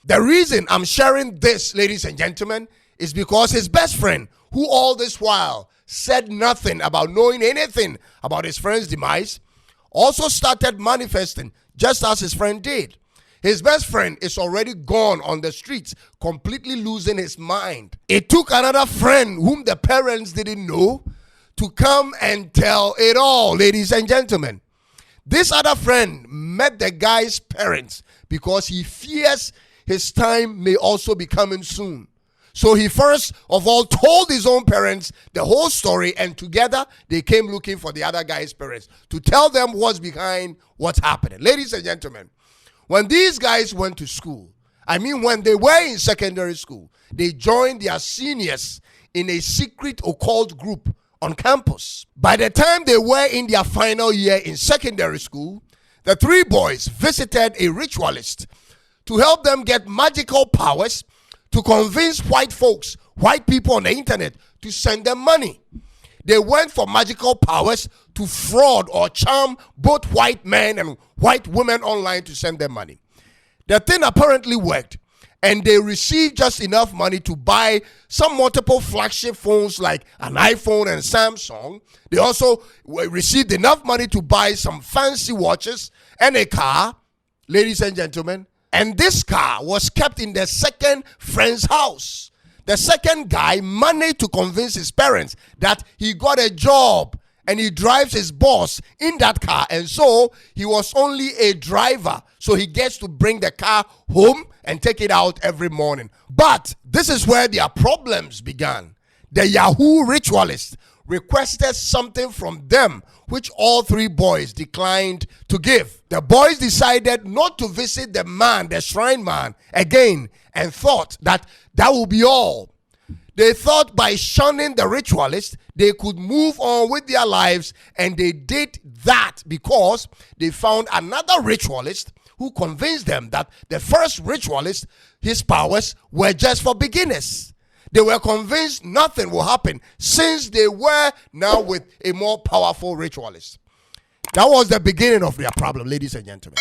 The reason I'm sharing this, ladies and gentlemen, is because his best friend, who all this while said nothing about knowing anything about his friend's demise, also started manifesting just as his friend did. His best friend is already gone on the streets, completely losing his mind. It took another friend whom the parents didn't know to come and tell it all, ladies and gentlemen. This other friend met the guy's parents because he fears his time may also be coming soon. So he first of all told his own parents the whole story, and together they came looking for the other guy's parents to tell them what's behind what's happening. Ladies and gentlemen, when these guys went to school, when they were in secondary school, they joined their seniors in a secret occult group on campus. By the time they were in their final year in secondary school, the three boys visited a ritualist to help them get magical powers to convince white people on the internet to send them money. They went for magical powers to fraud or charm both white men and white women online to send them money. The thing apparently worked, and they received just enough money to buy some multiple flagship phones like an iPhone and Samsung. They also received enough money to buy some fancy watches and a car, ladies and gentlemen. And this car was kept in the second friend's house. The second guy managed to convince his parents that he got a job and he drives his boss in that car. And so he was only a driver. So he gets to bring the car home and take it out every morning. But this is where their problems began. The Yahoo ritualist requested something from them which all three boys declined to give. The boys decided not to visit the shrine man again, and thought that would be all. They thought by shunning the ritualist, they could move on with their lives, and they did that because they found another ritualist who convinced them that the first ritualist, his powers were just for beginners. They were convinced nothing will happen since they were now with a more powerful ritualist. That was the beginning of their problem, ladies and gentlemen.